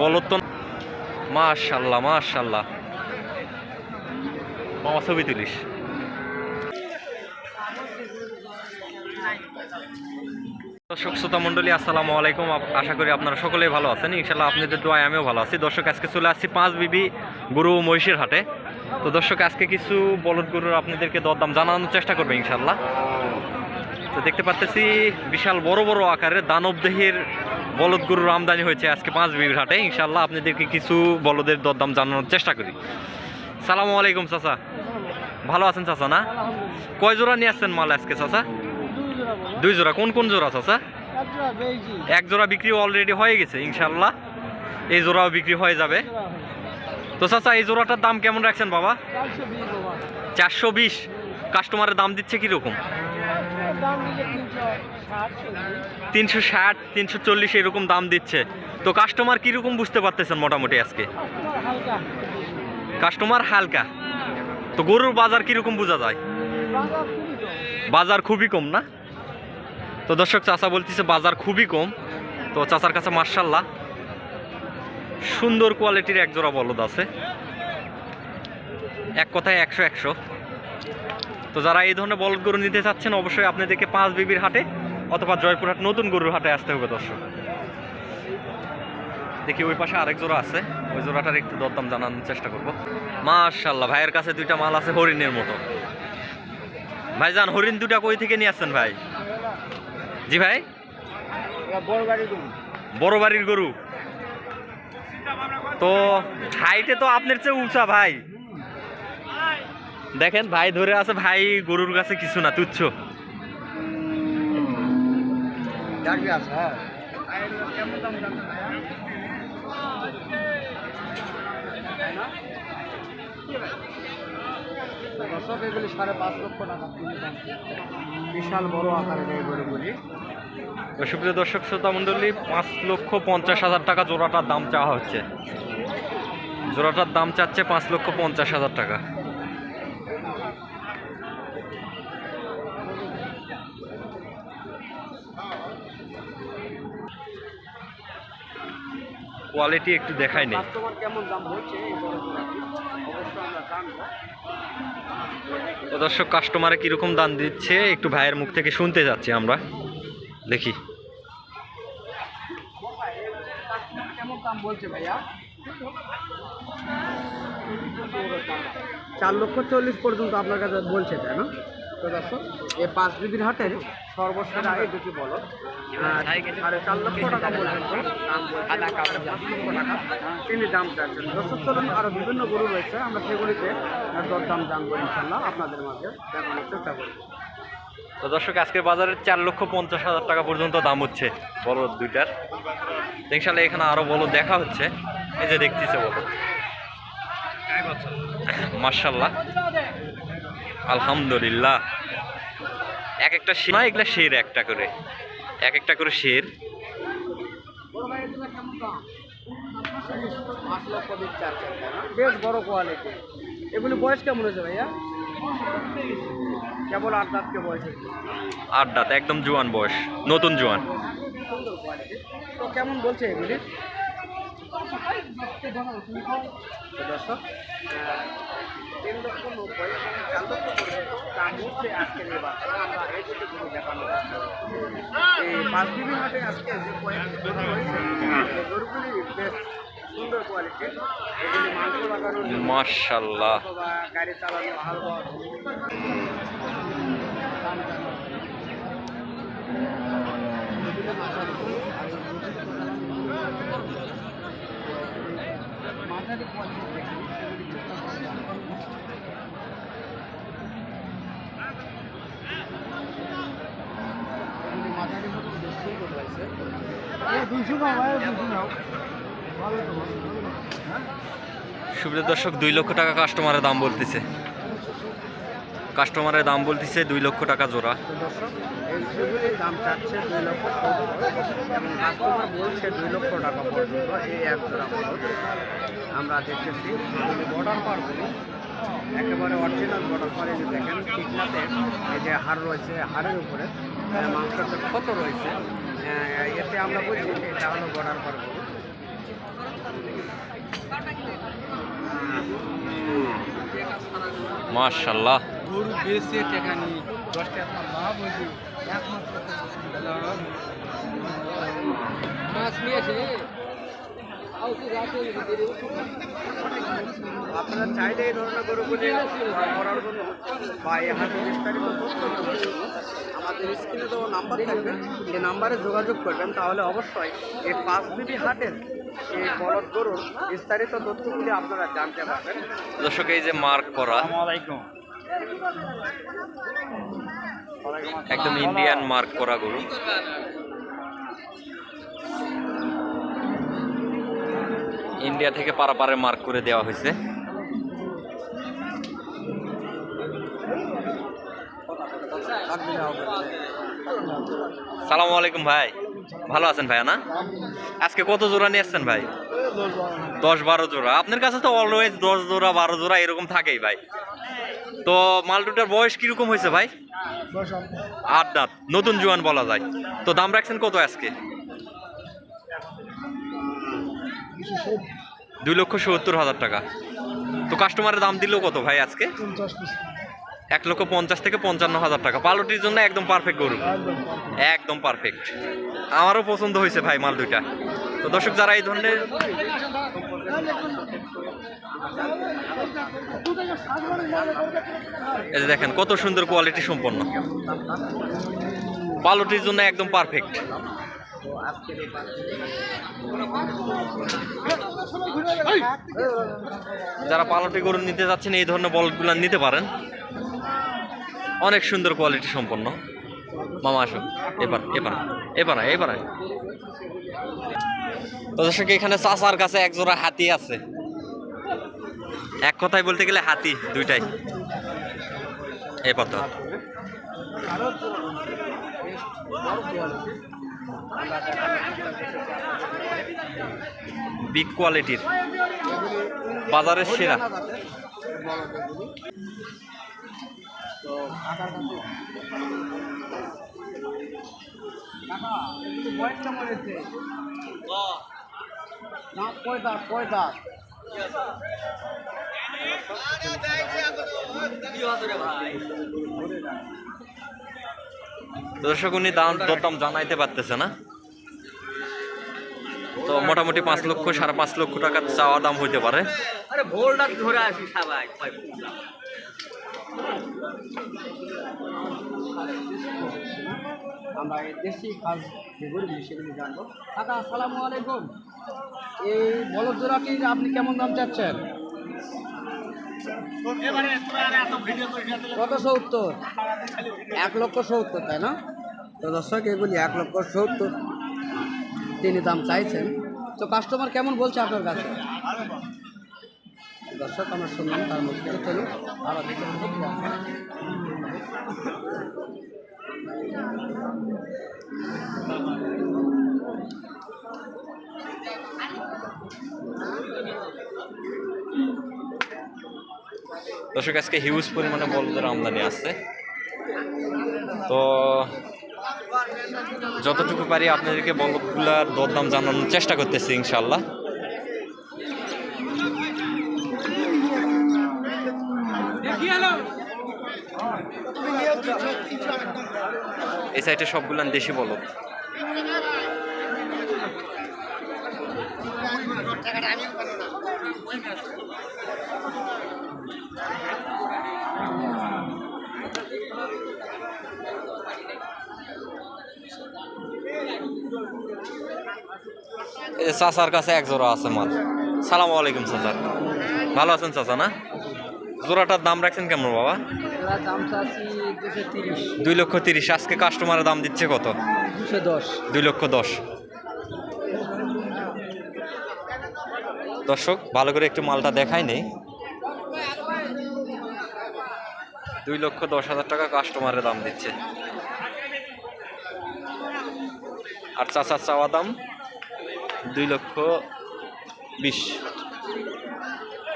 বলদ তো মাশাআল্লাহ মাশাআল্লাহ মামা ছবি তুলিস। দর্শক শ্রোতা মণ্ডলী আসসালামু আলাইকুম, আশা করি আপনারা সকলেই ভালো আছেন। ইনশাআল্লাহ আপনাদের দোয়ায় আমিও ভালো আছি। দর্শক আজকে চলে আসছি পাঁচ বিবি গরু মহিষের হাটে। তো দর্শক আজকে কিছু বলদ গরুর আপনাদেরকে দরদাম জানানোর চেষ্টা করবে ইনশাআল্লাহ। তো দেখতে পাচ্ছি বিশাল বড় বড় আকারের দানবদেহের বলদ গরুর আমদানি হয়েছে আজকে পাঁচ বিবির হাটে। ইনশাআল্লাহ আপনাদেরকে কিছু বলদের দরদাম জানানোর চেষ্টা করি। সালামু আলাইকুম চাচা, ভালো আছেন চাচা? না, কয় জোড়া নিয়ে আসছেন মাল আজকে চাচা? দুই জোড়া। কোন কোন জোড়া চাচা? এক জোড়া বিক্রি অলরেডি হয়ে গেছে, ইনশাআল্লাহ এই জোড়াও বিক্রি হয়ে যাবে। তো চাচা এই জোড়াটার দাম কেমন রাখছেন বাবা? 420। কাস্টমারের দাম দিচ্ছে কিরকম? 360 340 এরকম দাম দিচ্ছে। তো কাস্টমার কিরকম বুঝতে পারতেছেন মোটামুটি আজকে? কাস্টমার হালকা। তো গরুর বাজার কিরকম বোঝা যায়? বাজার খুবই কম না? তো দর্শক চাচা বলতেছে বাজার খুবই কম। তো চাচার কাছে মাশাআল্লাহ সুন্দর কোয়ালিটির এক জোড়া বলদ আছে, এক কথায় 100। তো যারা এই ধরনের বলদ গরু নিতে চাচ্ছেন অবশ্যই আপনাদেরকে পাঁচ বিবির হাটে অথবা জয়পুরহাট নতুন গরুর হাটে আসতে হবে। দর্শক দেখি ওই পাশে আরেক জোড়া আছে, ওই জোড়াটার একটু দরদাম জানানোর চেষ্টা করব। মাশাআল্লাহ ভাইয়ের কাছে দুইটা মাল আছে হরিণের মতো। ভাইজান হরিণ দুটা কই থেকে নিয়ে আসছেন ভাই? জি ভাই, বড় বাড়ির গরু। তো হাইটে তো আপনার চেয়ে উঁচা ভাই। দেখেন ভাই ধরে আছে, ভাই গরুর কাছে কিছু না, তুচ্ছ। দর্শক এগুলি 5.5 লক্ষ টাকা বিশাল বড় আকারের এই গরুগুলি। সুপ্রিয় দর্শক শ্রোতা মণ্ডলী 5,50,000 টাকা জোড়াটার দাম চাওয়া হচ্ছে। জোড়াটার দাম চাচ্ছে 5,50,000 টাকা। কোয়ালিটি একটু দেখাই নেই। কেমন দাম হচ্ছে তো দর্শক কাস্টমারে কিরকম দাম দিচ্ছে একটু ভাইয়ের মুখ থেকে শুনতে যাচ্ছি আমরা, দেখি। কেমন দাম বলছে ভাইয়া? 4,40,000 পর্যন্ত আপনার কাছে বলছে, তাই না? তো দর্শক এই পাঁচ বিবির হাটের সর্বশেষ আগে দুটি বলো 4.5 লক্ষ টাকা পর্যন্ত তিনি দাম চাচ্ছেন। দর্শক চলুন আরও বিভিন্ন গরু রয়েছে, আমরা সেগুলিতে দরদাম জানবো ইনশাল্লাহ আপনাদের মাঝে দেখানোর চেষ্টা করব। তো দর্শক আজকের বাজারে 4,50,000 টাকা পর্যন্ত দাম হচ্ছে বলদ দুইটার। ইনশাল্লাহ এখানে আরো বলদ দেখা হচ্ছে, এই যে দেখতেছে বলদ। মাশাআল্লাহ আলহামদুলিল্লাহ। এক একটা শের, এগুলা শের একটা করে, এক একটা করে শের। বেশ বড় কোয়ালিটি। এগুলি বয়স কেমন হয়েছে ভাইয়া? কেবল 8 দাঁতকে বয়স হয়েছে। 8 দাঁত, একদম জোয়ান বয়স, নতুন জোয়ান। সুন্দর কোয়ালিটি। তো কেমন বলছে এগুলি? দর্শক 3,90,000 এবং 4,00,000 দাম হচ্ছে আজকের এই বাজারে। আমরা এই দুটো গরু দেখানো এই পাঁচ বিবির হাটে আজকে যে কয়েকটি গরু রয়েছে এই গরুগুলি বেশ সুন্দর কোয়ালিটির। এগুলি মাংস লাগানো মাশাআল্লাহ, অথবা গাড়ি চালানো হালকা মাঝারি কোয়ালিটি দেখি। মাঝারি মতো বেশ সুন্দর লাগছে। 200 নাও। সুপ্রিয় দর্শক 2 লক্ষ টাকা কাস্টমারের দাম বলতেছে। কাস্টমারের দাম বলতেছে 2 লক্ষ টাকা জোড়া। দর্শক এই সেগুলির দাম চাচ্ছে 2,70,000 এবং কাস্টমার বলছে 2 লক্ষ টাকা পর্যন্ত এই এক জোড়া বলদ। আমরা দেখতেছি বর্ডার পার বলি, একেবারে অরিজিনাল বর্ডার পার। এই যে দেখেন ঠিকঠাক এই যে হাড় রয়েছে, হাড়ের উপরে মাংসের ক্ষত রয়েছে, এতে আমরা বলছি যে এটা হলো গড়ার পর গরু। মাশাআল্লাহ। গরু বেশি টাকা নিয়ে 10 টাকা লাভ হয়েছে একমাত্র মাছ নিয়েছে। আপনারা চাইলে এই ধরনের গরুগুলি করার জন্য বা এই হাটে বিস্তারিত তথ্য জানার জন্য আমাদের স্ক্রিনে দেওয়া নাম্বার থাকবে, সেই নাম্বারে যোগাযোগ করবেন। তাহলে অবশ্যই এই 5 বিবি হাটের এই বলদ গরুর বিস্তারিত তথ্যগুলি আপনারা জানতে পারবেন। দর্শক এই যে মার্ক করা একদম ইন্ডিয়ান মার্ক করা গরু। ইন্ডিয়া থেকে পারাপারে মার্ক করে দেওয়া হয়েছে। সালামু আলাইকুম ভাই, ভালো আছেন ভাইয়া? না আজকে কত জোড়া নিয়ে আসছেন ভাই? 10-12 জোড়া। আপনার কাছে তো অলওয়েজ 10 জোড়া 12 জোড়া এরকম থাকেই ভাই। তো মালটুটার বয়স কিরকম হয়েছে ভাই? 8 দাঁত, নতুন জোয়ান বলা যায়। তো দাম রাখছেন কত আজকে? 2,70,000 টাকা। তো কাস্টমারের দাম দিলেও কত ভাই আজকে? 1,50,000 থেকে 55,000 টাকা। পালটির জন্য একদম পারফেক্ট গরু, একদম পারফেক্ট। আমারও পছন্দ হয়েছে ভাই মাল দুইটা। তো দর্শক যারা এই ধরনের এই যে দেখেন কত সুন্দর কোয়ালিটি সম্পন্ন, পালটির জন্য একদম পারফেক্ট। যারা পালটি গরু নিতে যাচ্ছেন এই ধরনের বলদগুলো নিতে পারেন, অনেক সুন্দর কোয়ালিটি সম্পন্ন। মামা আসো, এবার এবার এবার এবার। তো দর্শক এখানে চাচার কাছে এক জোড়া হাতি আছে। এক কথায় বলতে গেলে হাতি দুইটাই। এই পথ বিগ কোয়ালিটির, বাজারের সেরা। দর্শক উনি দরদাম জানাইতে পারতেছে না। তো মোটামুটি 5 লক্ষ 5.5 লক্ষ টাকা চাওয়া দাম হইতে পারে। আরে ভোলটা ধরে আসি সবাই। আমরা দেশি খাস যেগুলো সেগুলি জানবো। কাকা আসসালামু আলাইকুম। এই বলদ জোড়াটির আপনি কেমন দাম চাচ্ছেন? কত? 70? 1,70,000 তাই না? তো দর্শক এগুলি 1,70,000 তিনি দাম চাইছেন। তো কাস্টমার কেমন বলছে আপনার কাছে? দর্শক আমরা শুনলাম, তার মধ্যে চলুন আরো দেখে দর্শক আজকে হিউজ পরিমাণে বলদের আমদানি আছে। তো যতটুকু পারি আপনাদেরকে বলদগুলার দরদাম জানানোর চেষ্টা করতেছি ইনশাল্লাহ। এই সাইডে সবগুলান দেশি বলদ। এই যে চাচার কাছে এক জোড়া আছে মাল। সালামু আলাইকুম চাচা, ভালো আছেন চাচা? না জোড়াটার দাম রাখছেন কেমন বাবা? দাম চাচ্ছি 230। 2,30,000। আজকে কাস্টমারের দাম দিচ্ছে কত? 210। 2,10,000। দর্শক ভালো করে একটু মালটা দেখাই নেই। 2,10,000 টাকা কাস্টমারের দাম দিচ্ছে। আর চাচার চাওয়া দাম 2,20,000।